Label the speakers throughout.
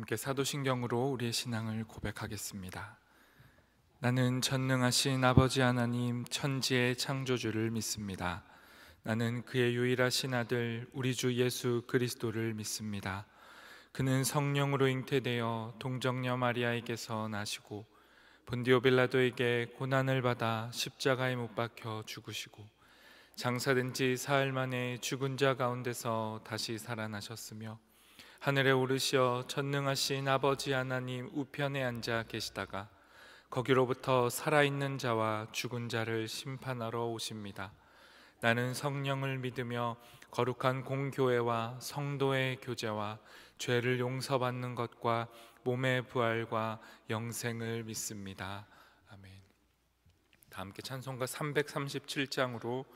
Speaker 1: 함께 사도신경으로 우리의 신앙을 고백하겠습니다. 나는 전능하신 아버지 하나님 천지의 창조주를 믿습니다. 나는 그의 유일하신 아들 우리 주 예수 그리스도를 믿습니다. 그는 성령으로 잉태되어 동정녀 마리아에게서 나시고 본디오 빌라도에게 고난을 받아 십자가에 못 박혀 죽으시고 장사된 지 사흘 만에 죽은 자 가운데서 다시 살아나셨으며 하늘에 오르시어 전능하신 아버지 하나님 우편에 앉아 계시다가 거기로부터 살아있는 자와 죽은 자를 심판하러 오십니다. 나는 성령을 믿으며 거룩한 공교회와 성도의 교제와 죄를 용서받는 것과 몸의 부활과 영생을 믿습니다. 아멘. 다 함께 찬송가 337장으로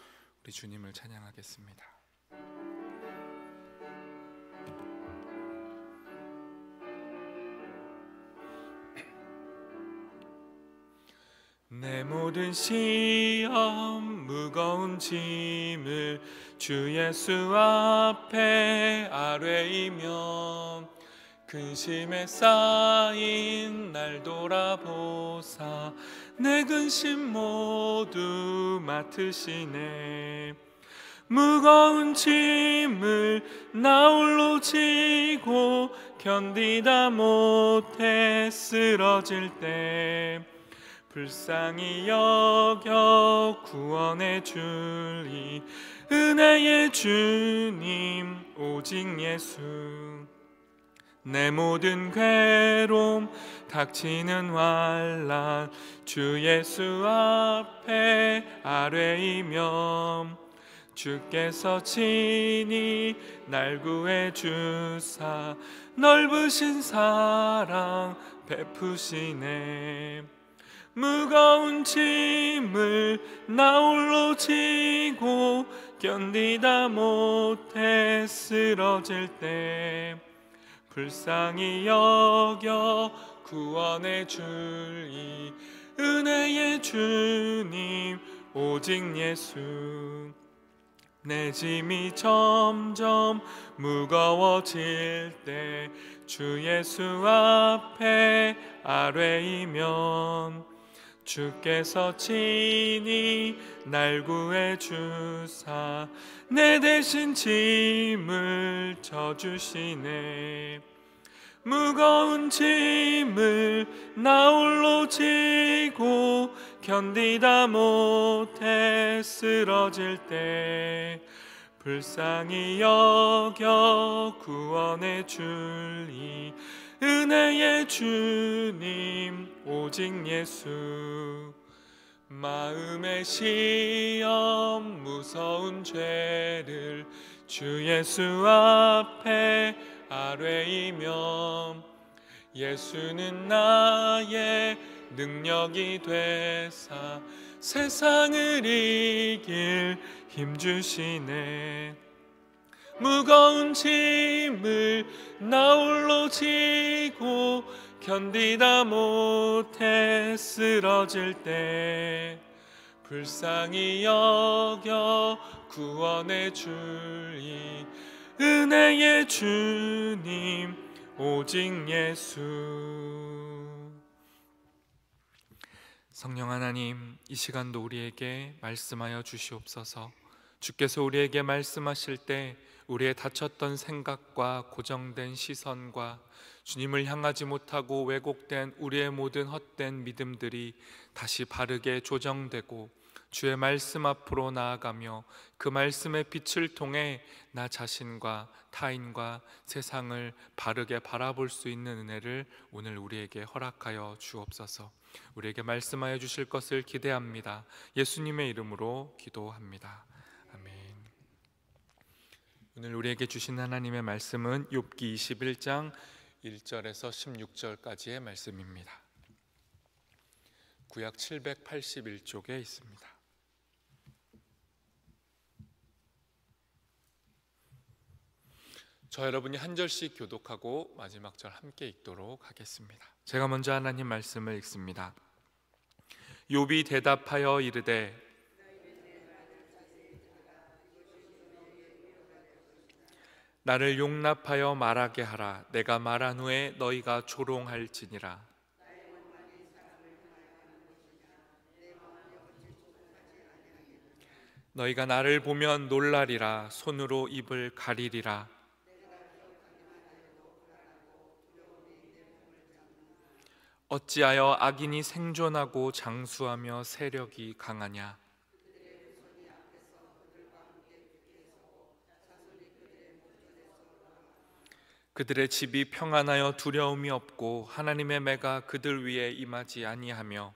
Speaker 1: 우리 주님을 찬양하겠습니다. 내 모든 시험 무거운 짐을 주 예수 앞에 아뢰이며 근심에 쌓인 날 돌아보사 내 근심 모두 맡으시네. 무거운 짐을 나 홀로 지고 견디다 못해 쓰러질 때 불쌍히 여겨 구원해 주리 은혜의 주님 오직 예수. 내 모든 괴로움 닥치는 환난 주 예수 앞에 아뢰이며 주께서 친히 날 구해 주사 넓으신 사랑 베푸시네. 무거운 짐을 나 홀로 지고 견디다 못해 쓰러질 때 불쌍히 여겨 구원해 주리 은혜의 주님 오직 예수. 내 짐이 점점 무거워질 때 주 예수 앞에 아뢰이면 주께서 친히 날 구해 주사 내 대신 짐을 져주시네. 무거운 짐을 나 홀로 지고 견디다 못해 쓰러질 때 불쌍히 여겨 구원해 주리 은혜의 주님 오직 예수. 마음의 시험 무서운 죄를 주 예수 앞에 아뢰이며 예수는 나의 능력이 되사 세상을 이길 힘 주시네. 무거운 짐을 나 홀로 지고 견디다 못해 쓰러질 때 불쌍히 여겨 구원해 주리 은혜의 주님 오직 예수. 성령 하나님, 이 시간도 우리에게 말씀하여 주시옵소서. 주께서 우리에게 말씀하실 때 우리의 닫혔던 생각과 고정된 시선과 주님을 향하지 못하고 왜곡된 우리의 모든 헛된 믿음들이 다시 바르게 조정되고 주의 말씀 앞으로 나아가며 그 말씀의 빛을 통해 나 자신과 타인과 세상을 바르게 바라볼 수 있는 은혜를 오늘 우리에게 허락하여 주옵소서. 우리에게 말씀하여 주실 것을 기대합니다. 예수님의 이름으로 기도합니다. 아멘. 오늘 우리에게 주신 하나님의 말씀은 욥기 21장 1절에서 16절까지의 말씀입니다. 구약 781쪽에 있습니다. 저 여러분이 한 절씩 교독하고 마지막 절 함께 읽도록 하겠습니다. 제가 먼저 하나님 말씀을 읽습니다. 욥이 대답하여 이르되 나를 용납하여 말하게 하라. 내가 말한 후에 너희가 조롱할지니라. 너희가 나를 보면 놀라리라. 손으로 입을 가리리라. 어찌하여 악인이 생존하고 장수하며 세력이 강하냐? 그들의 집이 평안하여 두려움이 없고 하나님의 매가 그들 위에 임하지 아니하며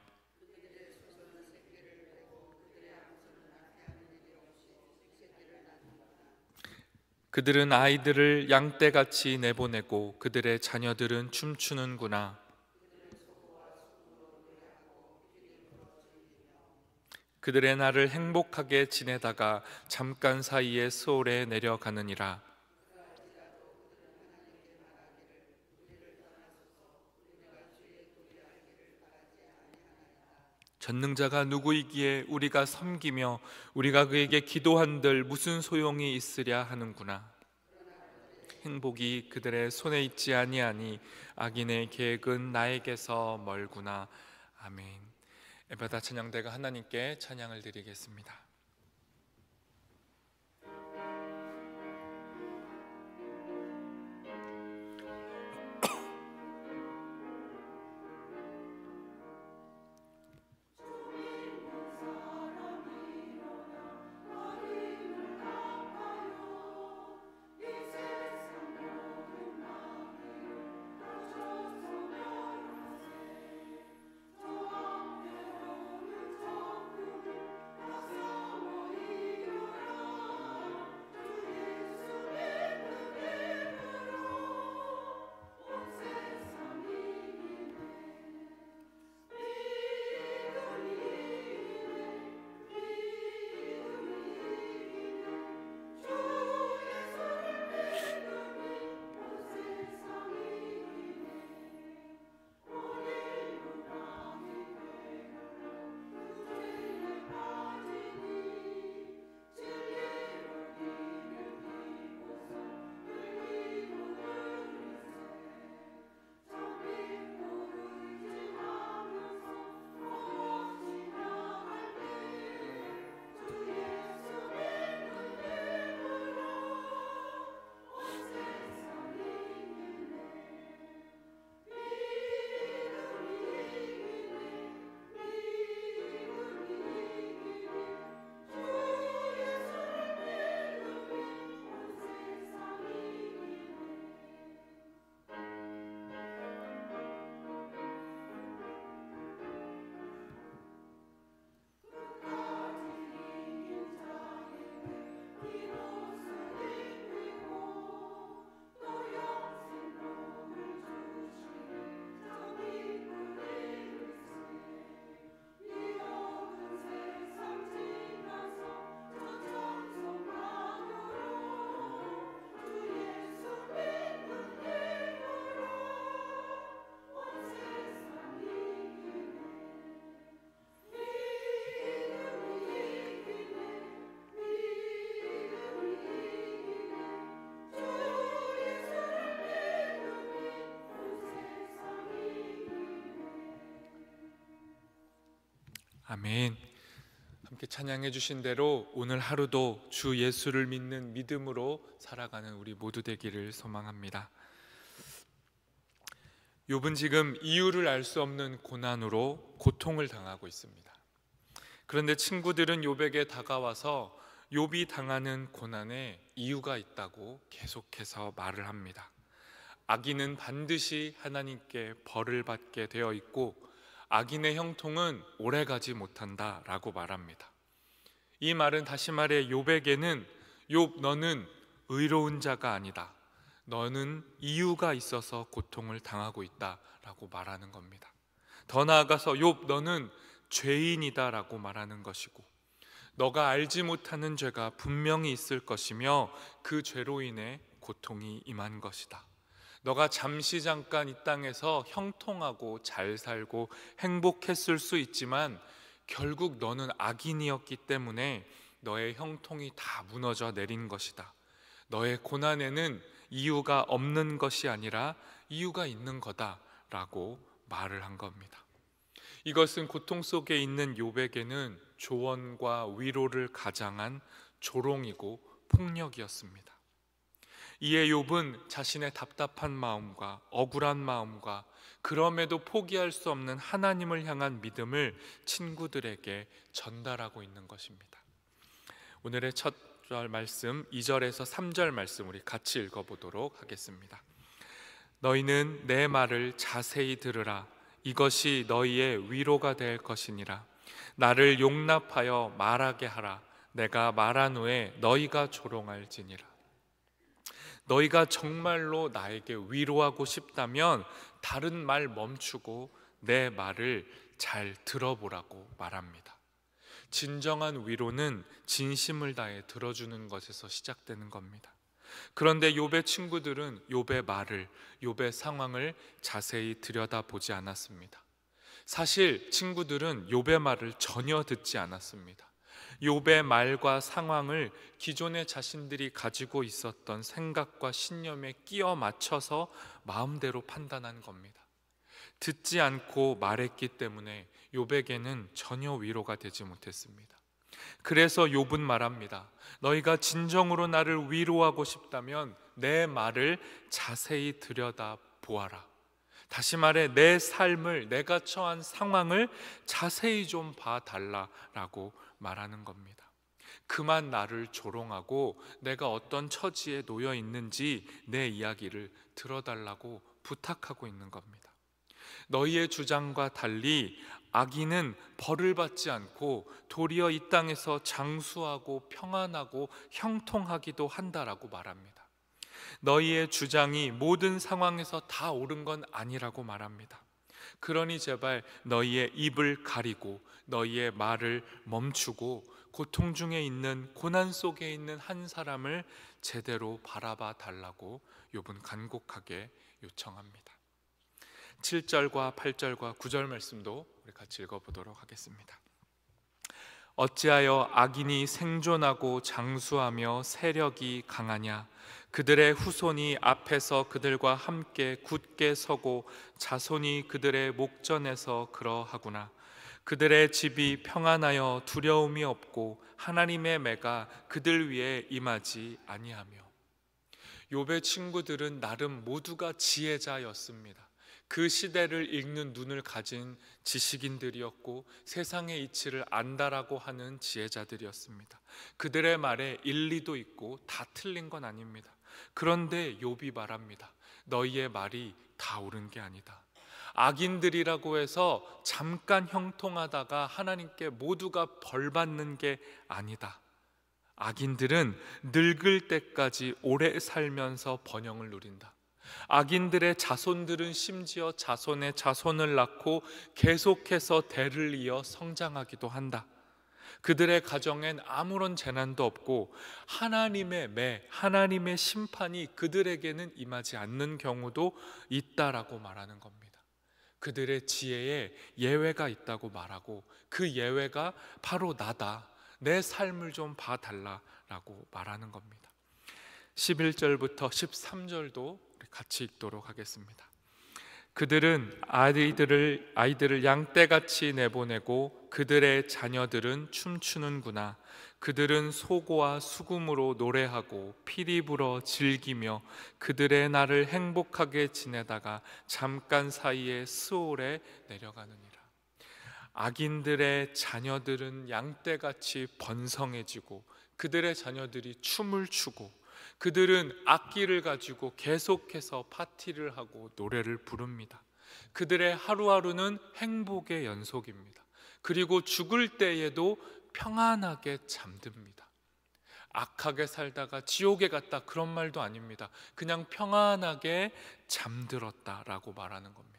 Speaker 1: 그들은 아이들을 양떼같이 내보내고 그들의 자녀들은 춤추는구나. 그들의 날을 행복하게 지내다가 잠깐 사이에 수월에 내려가느니라. 전능자가 누구이기에 우리가 섬기며 우리가 그에게 기도한들 무슨 소용이 있으랴 하는구나. 행복이 그들의 손에 있지 아니하니 악인의 계획은 나에게서 멀구나. 아멘. 에베다 찬양대가 하나님께 찬양을 드리겠습니다. 아멘. 함께 찬양해 주신 대로 오늘 하루도 주 예수를 믿는 믿음으로 살아가는 우리 모두 되기를 소망합니다. 욥은 지금 이유를 알 수 없는 고난으로 고통을 당하고 있습니다. 그런데 친구들은 욥에게 다가와서 욥이 당하는 고난에 이유가 있다고 계속해서 말을 합니다. 악인은 반드시 하나님께 벌을 받게 되어 있고 악인의 형통은 오래가지 못한다 라고 말합니다. 이 말은 다시 말해 욥에게는 욥 너는 의로운 자가 아니다, 너는 이유가 있어서 고통을 당하고 있다 라고 말하는 겁니다. 더 나아가서 욥 너는 죄인이다 라고 말하는 것이고 너가 알지 못하는 죄가 분명히 있을 것이며 그 죄로 인해 고통이 임한 것이다. 너가 잠깐 이 땅에서 형통하고 잘 살고 행복했을 수 있지만 결국 너는 악인이었기 때문에 너의 형통이 다 무너져 내린 것이다. 너의 고난에는 이유가 없는 것이 아니라 이유가 있는 거다라고 말을 한 겁니다. 이것은 고통 속에 있는 욥에게는 조언과 위로를 가장한 조롱이고 폭력이었습니다. 이에 욥은 자신의 답답한 마음과 억울한 마음과 그럼에도 포기할 수 없는 하나님을 향한 믿음을 친구들에게 전달하고 있는 것입니다. 오늘의 첫 절 말씀 2절에서 3절 말씀 우리 같이 읽어보도록 하겠습니다. 너희는 내 말을 자세히 들으라. 이것이 너희의 위로가 될 것이니라. 나를 용납하여 말하게 하라. 내가 말한 후에 너희가 조롱할지니라. 너희가 정말로 나에게 위로하고 싶다면 다른 말 멈추고 내 말을 잘 들어보라고 말합니다. 진정한 위로는 진심을 다해 들어주는 것에서 시작되는 겁니다. 그런데 욥의 친구들은 욥의 말을, 욥의 상황을 자세히 들여다보지 않았습니다. 사실 친구들은 욥의 말을 전혀 듣지 않았습니다. 욥의 말과 상황을 기존에 자신들이 가지고 있었던 생각과 신념에 끼워 맞춰서 마음대로 판단한 겁니다. 듣지 않고 말했기 때문에 욥에게는 전혀 위로가 되지 못했습니다. 그래서 욥은 말합니다. 너희가 진정으로 나를 위로하고 싶다면 내 말을 자세히 들여다 보아라. 다시 말해 내 삶을, 내가 처한 상황을 자세히 좀 봐달라라고 말하는 겁니다. 그만 나를 조롱하고 내가 어떤 처지에 놓여 있는지 내 이야기를 들어달라고 부탁하고 있는 겁니다. 너희의 주장과 달리 악인은 벌을 받지 않고 도리어 이 땅에서 장수하고 평안하고 형통하기도 한다라고 말합니다. 너희의 주장이 모든 상황에서 다 옳은 건 아니라고 말합니다. 그러니 제발 너희의 입을 가리고 너희의 말을 멈추고 고통 중에 있는, 고난 속에 있는 한 사람을 제대로 바라봐 달라고 욥은 간곡하게 요청합니다. 7절과 8절과 9절 말씀도 우리 같이 읽어보도록 하겠습니다. 어찌하여 악인이 생존하고 장수하며 세력이 강하냐? 그들의 후손이 앞에서 그들과 함께 굳게 서고 자손이 그들의 목전에서 그러하구나. 그들의 집이 평안하여 두려움이 없고 하나님의 매가 그들 위에 임하지 아니하며. 욥의 친구들은 나름 모두가 지혜자였습니다. 그 시대를 읽는 눈을 가진 지식인들이었고 세상의 이치를 안다라고 하는 지혜자들이었습니다. 그들의 말에 일리도 있고 다 틀린 건 아닙니다. 그런데 욥이 말합니다. 너희의 말이 다 옳은 게 아니다. 악인들이라고 해서 잠깐 형통하다가 하나님께 모두가 벌 받는 게 아니다. 악인들은 늙을 때까지 오래 살면서 번영을 누린다. 악인들의 자손들은 심지어 자손의 자손을 낳고 계속해서 대를 이어 성장하기도 한다. 그들의 가정엔 아무런 재난도 없고 하나님의 매, 하나님의 심판이 그들에게는 임하지 않는 경우도 있다라고 말하는 겁니다. 그들의 지혜에 예외가 있다고 말하고 그 예외가 바로 나다. 내 삶을 좀 봐달라라고 말하는 겁니다. 11절부터 13절도 같이 읽도록 하겠습니다. 그들은 아이들을 양떼같이 내보내고 그들의 자녀들은 춤추는구나. 그들은 소고와 수금으로 노래하고 피리 불어 즐기며 그들의 날을 행복하게 지내다가 잠깐 사이에 스올에 내려가느니라. 악인들의 자녀들은 양떼같이 번성해지고 그들의 자녀들이 춤을 추고 그들은 악기를 가지고 계속해서 파티를 하고 노래를 부릅니다. 그들의 하루하루는 행복의 연속입니다. 그리고 죽을 때에도 평안하게 잠듭니다. 악하게 살다가 지옥에 갔다 그런 말도 아닙니다. 그냥 평안하게 잠들었다라고 말하는 겁니다.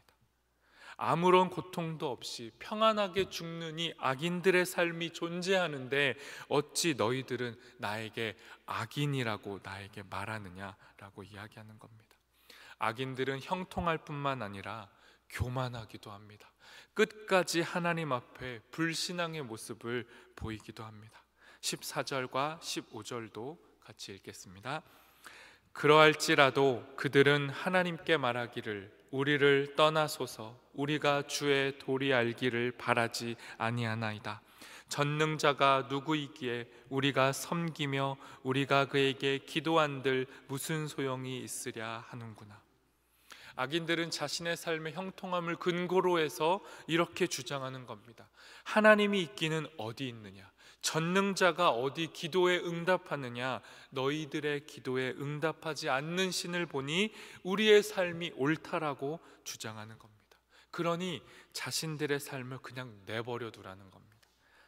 Speaker 1: 아무런 고통도 없이 평안하게 죽는 이 악인들의 삶이 존재하는데 어찌 너희들은 나에게 악인이라고 나에게 말하느냐라고 이야기하는 겁니다. 악인들은 형통할 뿐만 아니라 교만하기도 합니다. 끝까지 하나님 앞에 불신앙의 모습을 보이기도 합니다. 14절과 15절도 같이 읽겠습니다. 그러할지라도 그들은 하나님께 말하기를 우리를 떠나소서 우리가 주의 도리 알기를 바라지 아니하나이다. 전능자가 누구이기에 우리가 섬기며 우리가 그에게 기도한들 무슨 소용이 있으랴 하는구나. 악인들은 자신의 삶의 형통함을 근거로 해서 이렇게 주장하는 겁니다. 하나님이 있기는 어디 있느냐? 전능자가 어디 기도에 응답하느냐? 너희들의 기도에 응답하지 않는 신을 보니 우리의 삶이 옳다라고 주장하는 겁니다. 그러니 자신들의 삶을 그냥 내버려 두라는 겁니다.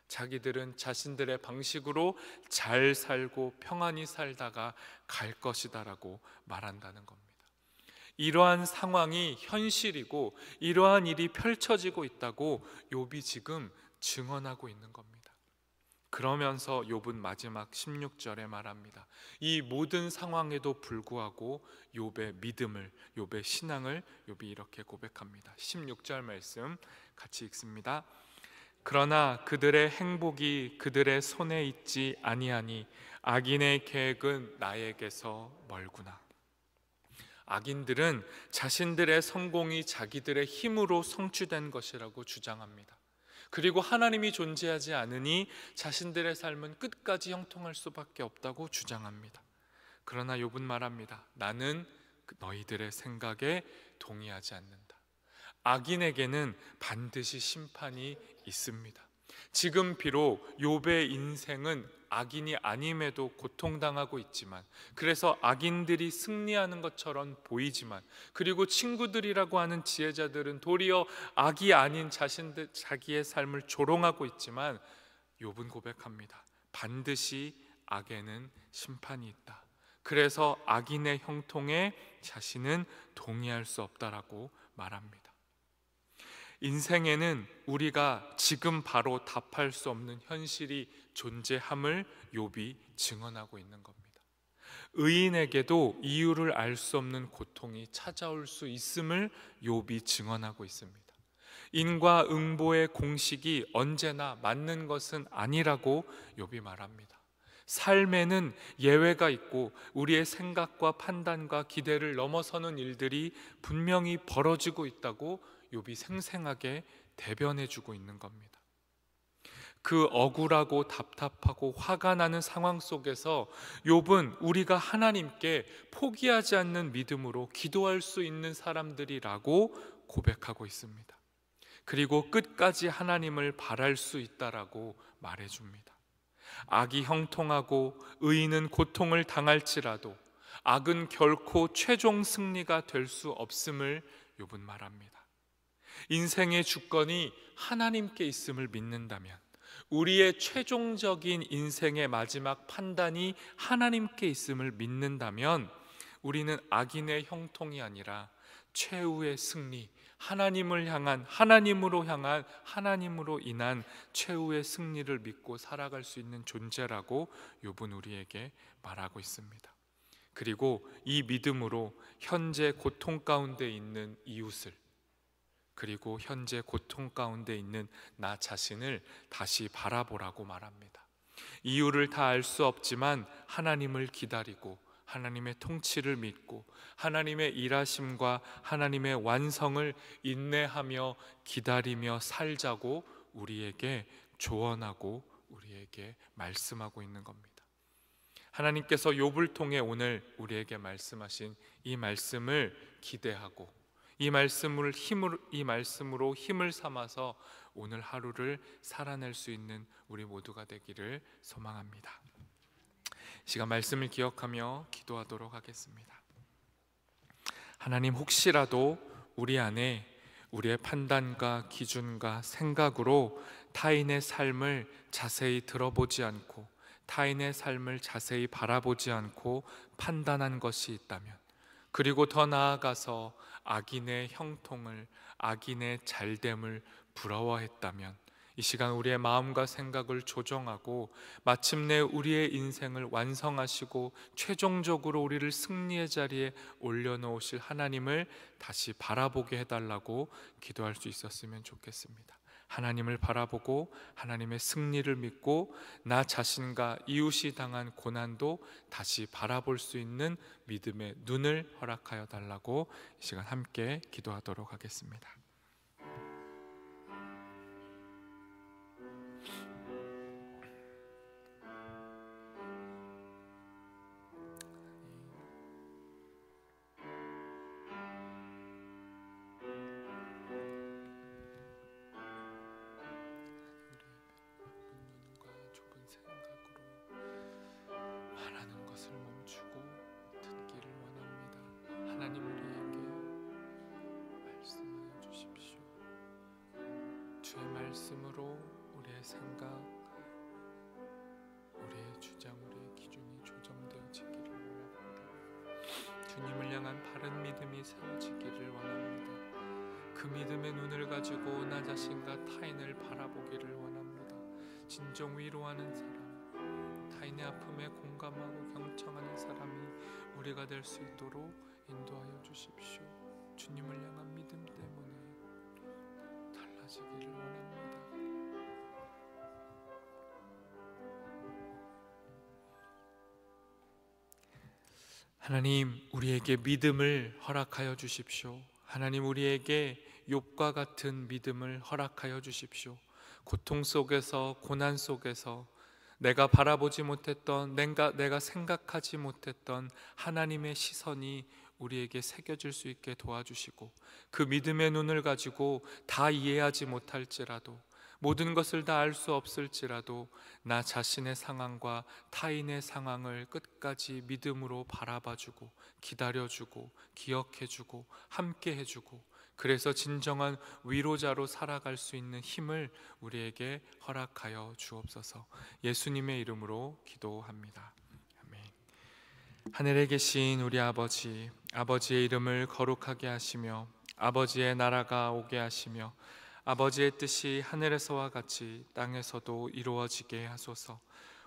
Speaker 1: 자기들은 자신들의 방식으로 잘 살고 평안히 살다가 갈 것이다라고 말한다는 겁니다. 이러한 상황이 현실이고 이러한 일이 펼쳐지고 있다고 욥이 지금 증언하고 있는 겁니다. 그러면서 욥은 마지막 16절에 말합니다. 이 모든 상황에도 불구하고 욥의 믿음을, 욥의 신앙을 욥이 이렇게 고백합니다. 16절 말씀 같이 읽습니다. 그러나 그들의 행복이 그들의 손에 있지 아니하니 악인의 계획은 나에게서 멀구나. 악인들은 자신들의 성공이 자기들의 힘으로 성취된 것이라고 주장합니다. 그리고 하나님이 존재하지 않으니 자신들의 삶은 끝까지 형통할 수밖에 없다고 주장합니다. 그러나 욥은 말합니다. 나는 너희들의 생각에 동의하지 않는다. 악인에게는 반드시 심판이 있습니다. 지금 비록 욥의 인생은 악인이 아님에도 고통당하고 있지만, 그래서 악인들이 승리하는 것처럼 보이지만, 그리고 친구들이라고 하는 지혜자들은 도리어 악이 아닌 자기의 삶을 조롱하고 있지만, 욥은 고백합니다. 반드시 악에는 심판이 있다. 그래서 악인의 형통에 자신은 동의할 수 없다라고 말합니다. 인생에는 우리가 지금 바로 답할 수 없는 현실이 존재함을 욥이 증언하고 있는 겁니다. 의인에게도 이유를 알 수 없는 고통이 찾아올 수 있음을 욥이 증언하고 있습니다. 인과 응보의 공식이 언제나 맞는 것은 아니라고 욥이 말합니다. 삶에는 예외가 있고 우리의 생각과 판단과 기대를 넘어서는 일들이 분명히 벌어지고 있다고 욥이 생생하게 대변해주고 있는 겁니다. 그 억울하고 답답하고 화가 나는 상황 속에서 욥은 우리가 하나님께 포기하지 않는 믿음으로 기도할 수 있는 사람들이라고 고백하고 있습니다. 그리고 끝까지 하나님을 바랄 수 있다라고 말해줍니다. 악이 형통하고 의인은 고통을 당할지라도 악은 결코 최종 승리가 될 수 없음을 욥은 말합니다. 인생의 주권이 하나님께 있음을 믿는다면, 우리의 최종적인 인생의 마지막 판단이 하나님께 있음을 믿는다면, 우리는 악인의 형통이 아니라 최후의 승리, 하나님으로 향한 하나님으로 인한 최후의 승리를 믿고 살아갈 수 있는 존재라고 욥은 우리에게 말하고 있습니다. 그리고 이 믿음으로 현재 고통 가운데 있는 이웃을, 그리고 현재 고통 가운데 있는 나 자신을 다시 바라보라고 말합니다. 이유를 다 알 수 없지만 하나님을 기다리고 하나님의 통치를 믿고 하나님의 일하심과 하나님의 완성을 인내하며 기다리며 살자고 우리에게 조언하고 우리에게 말씀하고 있는 겁니다. 하나님께서 욥을 통해 오늘 우리에게 말씀하신 이 말씀을 기대하고 이 말씀으로 힘을 삼아서 오늘 하루를 살아낼 수 있는 우리 모두가 되기를 소망합니다. 시간 말씀을 기억하며 기도하도록 하겠습니다. 하나님, 혹시라도 우리 안에 우리의 판단과 기준과 생각으로 타인의 삶을 자세히 들어보지 않고 타인의 삶을 자세히 바라보지 않고 판단한 것이 있다면, 그리고 더 나아가서 악인의 형통을, 악인의 잘됨을 부러워했다면, 이 시간 우리의 마음과 생각을 조정하고 마침내 우리의 인생을 완성하시고 최종적으로 우리를 승리의 자리에 올려놓으실 하나님을 다시 바라보게 해달라고 기도할 수 있었으면 좋겠습니다. 하나님을 바라보고 하나님의 승리를 믿고 나 자신과 이웃이 당한 고난도 다시 바라볼 수 있는 믿음의 눈을 허락하여 달라고 이 시간 함께 기도하도록 하겠습니다. 말하는 것을 멈추고 듣기를 원합니다. 하나님 우리에게 말씀하여 주십시오. 주의 말씀으로 우리의 생각, 우리의 주장, 우리의 기준이 조정되어지기를 원합니다. 주님을 향한 바른 믿음이 세워지기를 원합니다. 그 믿음의 눈을 가지고 나 자신과 타인을 바라보기를 원합니다. 진정 위로하는 사람, 타인의 아픔에 공감하고 경청하는 사람이 우리가 될 수 있도록 인도하여 주십시오. 주님을 향한 믿음 때문에 달라지기를 원합니다. 하나님 우리에게 믿음을 허락하여 주십시오. 하나님 우리에게 욥과 같은 믿음을 허락하여 주십시오. 고통 속에서 고난 속에서 내가 바라보지 못했던 내가 생각하지 못했던 하나님의 시선이 우리에게 새겨질 수 있게 도와주시고 그 믿음의 눈을 가지고 다 이해하지 못할지라도 모든 것을 다 알 수 없을지라도 나 자신의 상황과 타인의 상황을 끝까지 믿음으로 바라봐주고 기다려주고 기억해주고 함께해주고 그래서 진정한 위로자로 살아갈 수 있는 힘을 우리에게 허락하여 주옵소서. 예수님의 이름으로 기도합니다. 아멘. 하늘에 계신 우리 아버지, 아버지의 이름을 거룩하게 하시며 아버지의 나라가 오게 하시며 아버지의 뜻이 하늘에서와 같이 땅에서도 이루어지게 하소서.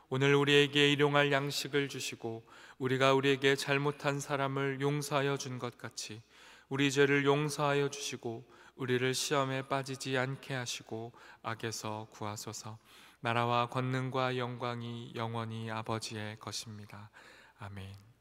Speaker 1: 오늘 우리에게 일용할 양식을 주시고 우리가 우리에게 잘못한 사람을 용서하여 준 것 같이 우리 죄를 용서하여 주시고 우리를 시험에 빠지지 않게 하시고 악에서 구하소서. 나라와 권능과 영광이 영원히 아버지의 것입니다. 아멘.